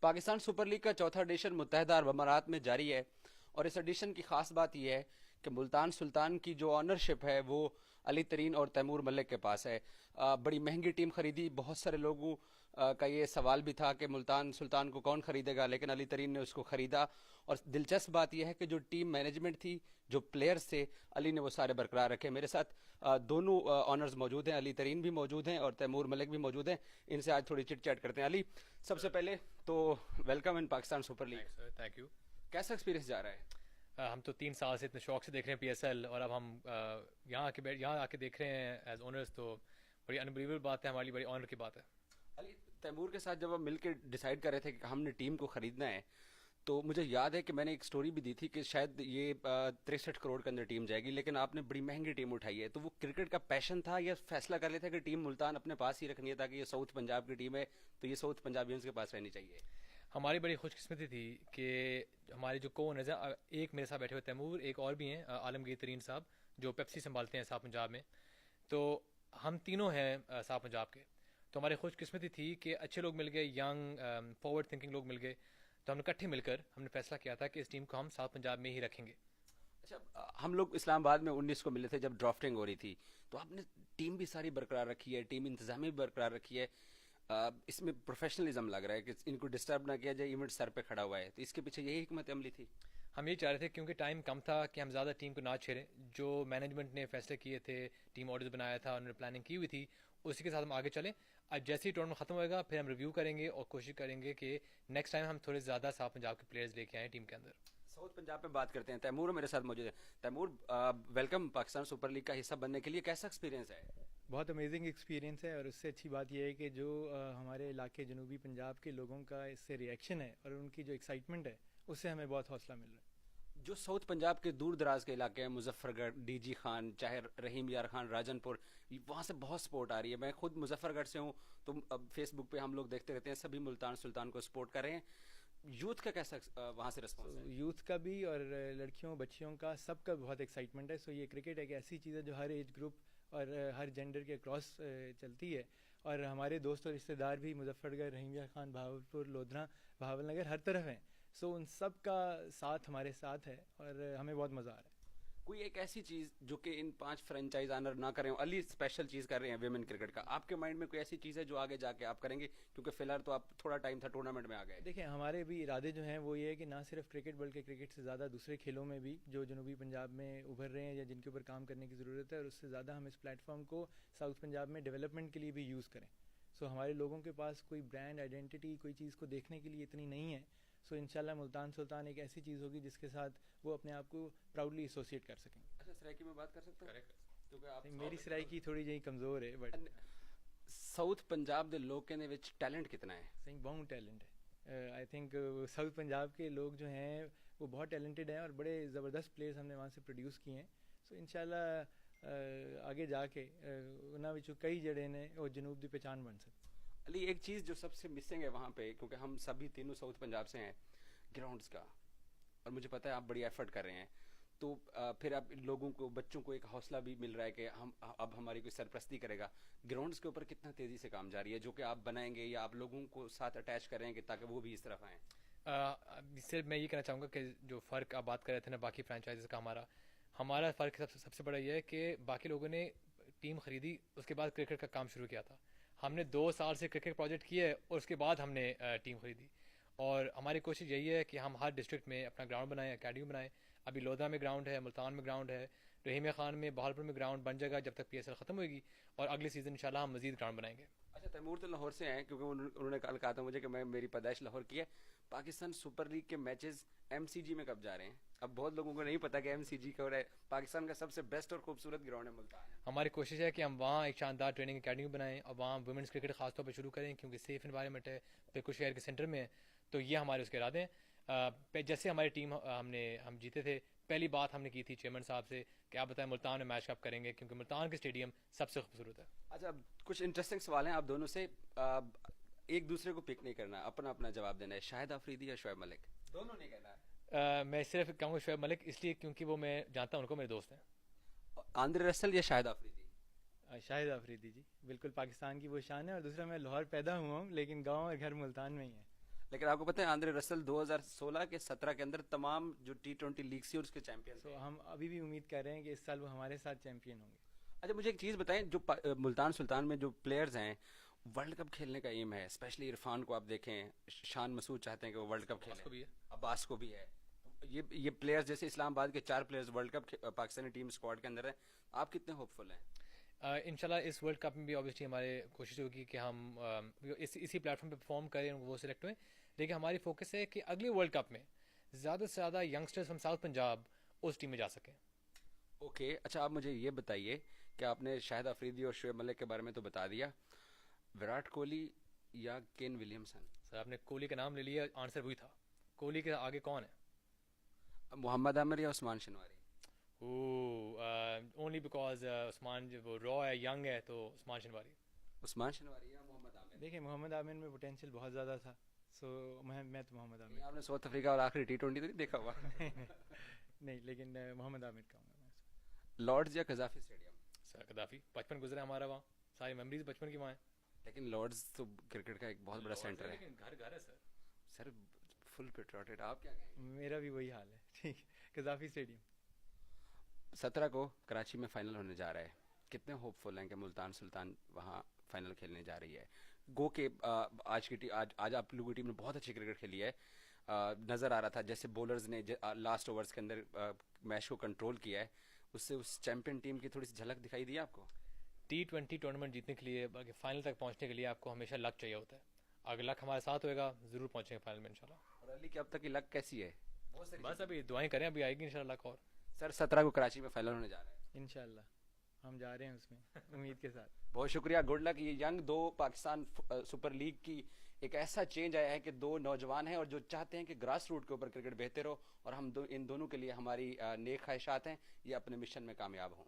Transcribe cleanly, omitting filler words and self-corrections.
Pakistan super league का चौथा addition मुत्तहदा अरब अमारात में जारी है। और इस एडिशन की खास बात यह है कि मुल्तान सुल्तान की जो ऑनरशिप है वो अली तरीन और तैमूर मलिक के पास है। बड़ी महंगी टीम खरीदी। बहुत सारे लोगों का ये सवाल भी था कि मुल्तान सुल्तान को कौन खरीदेगा, लेकिन अली तरीन ने उसको खरीदा। और दिलचस्प बात यह है कि जो टीम मैनेजमेंट थी, जो प्लेयर्स थे, अली ने वो सारे बरकरार रखे। मेरे साथ दोनों ऑनर्स मौजूद हैं। अली तरीन भी मौजूद हैं और तैमूर मलिक भी मौजूद हैं। इनसे आज थोड़ी चिट चैट करते हैं। अली, सबसे पहले तो welcome in Pakistan super league. Thanks sir, thank you. कैसा एक्सपीरियंस जा रहा है? हम तो 3 साल से इतने शौक से देख रहे हैं पीएसएल, और अब हम यहाँ आके देख रहे हैं एज ओनर्स, तो बड़ी अनबिलीवेबल बात है, हमारे लिए बड़ी ऑनर की बात है। अली, तैमूर के साथ जब हम मिलकर डिसाइड कर रहे थे कि हमने टीम को खरीदना है, तो मुझे याद है कि मैंने एक स्टोरी भी दी थी कि शायद ये 63 करोड़ के अंदर टीम जाएगी, लेकिन आपने बड़ी महंगी टीम उठाई है। तो वो क्रिकेट का पैशन था या फैसला कर लेता कि टीम मुल्तान अपने पास ही रखनी है, ताकि ये साउथ पंजाब की टीम है तो ये साउथ पंजाबियंस के पास रहनी चाहिए? हमारी बड़ी खुशकिस्मती थी कि हमारे जो को ओनर्स हैं, एक मेरे साथ बैठे हुए तैमूर, एक और भी हैं आलमगीर तरीन साहब, जो पेप्सी संभालते हैं साफ पंजाब में। तो हम तीनों हैं साफ पंजाब के। तो हमारी खुशकिस्मती थी कि अच्छे लोग मिल गए, यंग फॉरवर्ड थिंकिंग लोग मिल गए। तो हमने इकट्ठे मिलकर हमने फैसला किया था कि इस टीम को हम साउथ पंजाब में ही रखेंगे। अच्छा, हम लोग इस्लामाबाद में 19 को मिले थे जब ड्राफ्टिंग हो रही थी। तो आपने टीम भी सारी बरकरार रखी है, टीम इंतजामी भी बरकरार रखी है। इसमें प्रोफेशनलिज्म लग रहा है कि इनको डिस्टर्ब ना किया जाए, इवेंट सर पे खड़ा हुआ है। तो इसके पीछे यही हिकमत अमली थी। हम ये चाह रहे थे क्योंकि टाइम कम था कि हम ज़्यादा टीम को ना छेड़ें। जो मैनेजमेंट ने फैसले किए थे, टीम ऑर्डर्स बनाया था, उन्होंने प्लानिंग की हुई थी, उसी के साथ हम आगे चलें। अब जैसे ही टूर्नामेंट खत्म होएगा फिर हम रिव्यू करेंगे और कोशिश करेंगे कि नेक्स्ट टाइम हम थोड़े ज़्यादा साफ पंजाब के प्लेयर्स लेके आएँ टीम के अंदर। साउथ पंजाब पे बात करते हैं। तैमूर मेरे साथ मौजूद है। Taimur, welcome Pakistan super league का हिस्सा बनने के लिए। कैसा एक्सपीरियंस है? बहुत अमेजिंग एक्सपीरियंस है, और उससे अच्छी बात यह है कि जो हमारे इलाके जनूबी पंजाब के लोगों का इससे रिएक्शन है और उनकी जो एक्साइटमेंट है, उससे हमें बहुत हौसला मिल रहा है। जो साउथ पंजाब के दूर दराज के इलाके हैं, मुजफ्फरगढ़, डीजी खान, चाहे रहीम यार खान, राजनपुर, वहाँ से बहुत सपोर्ट आ रही है। मैं खुद मुजफ्फरगढ़ से हूँ, तो अब फेसबुक पे हम लोग देखते रहते हैं, सभी मुल्तान सुल्तान को सपोर्ट कर रहे हैं। यूथ का कैसा वहाँ से रिस्पॉन्स है? यूथ का भी और लड़कियों बच्चियों का सबका बहुत एक्साइटमेंट है। सो ये क्रिकेट एक ऐसी चीज़ है जो हर एज ग्रुप और हर जेंडर के क्रॉस चलती है। और हमारे दोस्त और रिश्तेदार भी मुजफ्फरगढ़, रहीम यार खान, भावलपुर, लोधरा, भावलनगर, हर तरफ हैं। सो उन सब का साथ हमारे साथ है और हमें बहुत मज़ा आ रहा है। कोई एक ऐसी चीज जो कि इन 5 फ्रेंचाइज ऑनर ना करें, अली स्पेशल चीज कर रहे हैं विमेन क्रिकेट का, आपके माइंड में कोई ऐसी चीज है जो आगे जाके आप करेंगे? क्योंकि फिलहाल तो आप थोड़ा टाइम था टूर्नामेंट में आ गए। देखिए, हमारे भी इरादे जो हैं वो ये है कि ना सिर्फ क्रिकेट बल्कि क्रिकेट से ज़्यादा दूसरे खेलों में भी जो जनूबी पंजाब में उभर रहे हैं या जिनके ऊपर काम करने की ज़रूरत है, और उससे ज़्यादा हम इस प्लेटफॉर्म को साउथ पंजाब में डेवलपमेंट के लिए भी यूज़ करें। सो हमारे लोगों के पास कोई ब्रांड आइडेंटिटी, कोई चीज़ को देखने के लिए इतनी नहीं है। सो इंशाल्लाह मुल्तान सुल्तान एक ऐसी चीज़ होगी जिसके साथ वो अपने आप को प्राउडली एसोसिएट कर सकें। अच्छा, सराइकी में बात कर सकते हैं? करेक्ट। क्योंकि आप मेरी सराइकी थोड़ी जी कमज़ोर है, बट साउथ पंजाब ਦੇ ਲੋਕਾਂ ਦੇ ਵਿੱਚ टैलेंट कितना है? सही बहुत टैलेंट है। आई थिंक साउथ पंजाब के लोग जो हैं वो बहुत टैलेंटेड हैं और बड़े ज़बरदस्त प्लेयर्स हमने वहाँ से प्रोड्यूस किए हैं। सो इंशाल्लाह आगे जाके उन्होंने विचों कई जड़े ने वो जनूब की पहचान बन सकते। अली, एक चीज़ जो सबसे मिसिंग है वहाँ पे, क्योंकि हम सभी तीनों साउथ पंजाब से हैं, ग्राउंड्स का। और मुझे पता है आप बड़ी एफर्ट कर रहे हैं। तो फिर आप लोगों को, बच्चों को एक हौसला भी मिल रहा है कि हम अब हमारी कोई सरपरस्ती करेगा। ग्राउंड्स के ऊपर कितना तेज़ी से काम जारी है जो कि आप बनाएंगे या आप लोगों को साथ अटैच करेंगे ताकि वो भी इस तरफ आएँ? इससे मैं ये कहना चाहूँगा कि जो फ़र्क आप बात कर रहे थे ना बाकी फ्रेंचाइजेस का, हमारा फ़र्क सबसे बड़ा ये है कि बाकी लोगों ने टीम खरीदी, उसके बाद क्रिकेट का काम शुरू किया था। हमने 2 साल से क्रिकेट प्रोजेक्ट किए और उसके बाद हमने टीम खरीदी। और हमारी कोशिश यही है कि हम हर डिस्ट्रिक्ट में अपना ग्राउंड बनाएं, अकेडमी बनाएं। अभी लोधा में ग्राउंड है, मुल्तान में ग्राउंड है, रहीम खान में, बहालपुर में ग्राउंड बन जाएगा जब तक पीएसएल ख़त्म होगी, और अगले सीज़न इंशाल्लाह हम मज़ीद ग्राउंड बनाएंगे। अच्छा, तैमूर तो लाहौर से हैं, क्योंकि उन्होंने कल कहा था मुझे कि मैं, मेरी पैदाइश लाहौर की है। पाकिस्तान सुपर लीग के मैचेस एमसीजी में कब जा रहे हैं? अब बहुत लोगों को नहीं पता कि एमसीजी का है पाकिस्तान का सबसे बेस्ट और खूबसूरत ग्राउंड है मुल्तान। हमारी कोशिश है कि हम वहाँ एक शानदार ट्रेनिंग अकेडमी बनाएं और वहाँ वुमेंस क्रिकेट खासतौर पर शुरू करें, क्योंकि सेफ इन्वायरमेंट है, बिल्कुल शहर के सेंटर में है। तो ये हमारे उसके इरादे हैं। जैसे हमारी टीम हम जीते थे, पहली बात हमने की थी चेयरमैन साहब से कि आप बताएं मुल्तान में मैच कब करेंगे, क्योंकि मुल्तान के स्टेडियम सबसे खूबसूरत है। अच्छा, अब कुछ इंटरेस्टिंग सवाल हैं आप दोनों से। एक दूसरे को पिक नहीं करना, अपना अपना जवाब देना है। शाहिद अफरीदी या शोएब मलिक? दोनों नहीं कहना है। मैं सिर्फ कहूँगा शोएब मलिक, इसलिए क्योंकि वो मैं जानता हूँ उनको, मेरे दोस्त हैं। आंद्रे रसल या शाहिद अफरीदी? शाहिद अफरीदी जी, बिल्कुल पाकिस्तान की वो शान है। और दूसरा, मैं लाहौर पैदा हुआ हूँ लेकिन गाँव और घर मुल्तान में ही है। लेकिन आपको पता है आंद्रे रसल 2016 के 17 के अंदर तमाम जो T20 लीग थी और उसके चैंपियन तो थे। हम अभी भी उम्मीद कर रहे हैं कि इस साल वो हमारे साथ चैंपियन होंगे। अच्छा मुझे एक चीज़ बताएं, जो मुल्तान सुल्तान में जो प्लेयर्स हैं वर्ल्ड कप खेलने का एम है, स्पेशली इरफान को आप देखें, शान मसूद चाहते हैं कि वो वर्ल्ड कप खेलें, को भी है। अब्बास को भी है। ये प्लेयर्स जैसे इस्लामाबाद के 4 players world cup Pakistani team squad के अंदर हैं, आप कितने होपफुल हैं? इंशाल्लाह इस वर्ल्ड कप में भी ऑब्वियसली हमारे कोशिश होगी कि हम इसी प्लेटफॉर्म पे परफॉर्म करें, वो सिलेक्ट हुए। लेकिन हमारी फोकस है कि अगले वर्ल्ड कप में ज़्यादा से ज़्यादा यंगस्टर्स फ्रॉम साउथ पंजाब उस टीम में जा सकें। ओके, अच्छा आप मुझे ये बताइए कि आपने शाहिद अफरीदी और शोएब मलिक के बारे में तो बता दिया, विराट कोहली या केन विलियमसन? सर आपने कोहली का नाम ले लिया, आंसर वही था। कोहली के आगे कौन है? मोहम्मद आमिर या उस्मान शनवारी? ओनली बिकॉज उस्मान जो वो रॉ है, यंग है, तो उस्मान शनवारी। उस्मान शनवारी या मोहम्मद आमिर? देखिए मोहम्मद आमिर में पोटेंशियल बहुत ज़्यादा था, सो मैं तो मोहम्मद नहीं, आमिर आपने साउथ अफ्रीका और आखिरी T20 तो नहीं देखा हुआ? नहीं, लेकिन मोहम्मद आमिर कहूँगा मैं इसमें। लॉर्ड्स या कजाफी स्टेडियम? सर कदाफी, बचपन गुजरा हमारा वहाँ, सारी मेमोरीज बचपन की वहाँ है। लेकिन लॉर्ड्स तो क्रिकेट का एक बहुत बड़ा सेंटर है। लेकिन घर घर है सर। सर फुल पेट्रियोटिक, आप क्या कहेंगे? मेरा भी वही हाल है। ठीक, कजाफी स्टेडियम। 17 को कराची में फाइनल होने जा रहा है, कितने होपफुल हैं कि मुल्तान सुल्तान वहाँ फाइनल खेलने जा रही है? गो के आज आप लोगों की टीम ने बहुत अच्छी क्रिकेट खेली है, नज़र आ रहा था जैसे बॉलर्स ने लास्ट ओवर्स के अंदर मैच को कंट्रोल किया है, उससे उस चैंपियन टीम की थोड़ी सी झलक दिखाई दी आपको? T20 टूर्नामेंट जीतने के लिए, फाइनल तक पहुँचने के लिए आपको हमेशा लक चाहिए होता है। अगर लक हमारे साथ होएगा ज़रूर पहुँचेंगे फाइनल में इंशाल्लाह। और अली की अब तक की लक कैसी है? बस अभी दुआएं करें, अभी आएगी इंशाल्लाह लक। और सर 17 को कराची में फाइनल होने जा रहा है, इंशाल्लाह हम जा रहे हैं उसमें उम्मीद के साथ। बहुत शुक्रिया, गुड लक। ये यंग दो पाकिस्तान सुपर लीग की एक ऐसा चेंज आया है कि दो नौजवान हैं और जो चाहते हैं कि ग्रास रूट के ऊपर क्रिकेट बेहतर हो, और हम इन दोनों के लिए हमारी नेक ख्वाहिशात हैं, ये अपने मिशन में कामयाब हों।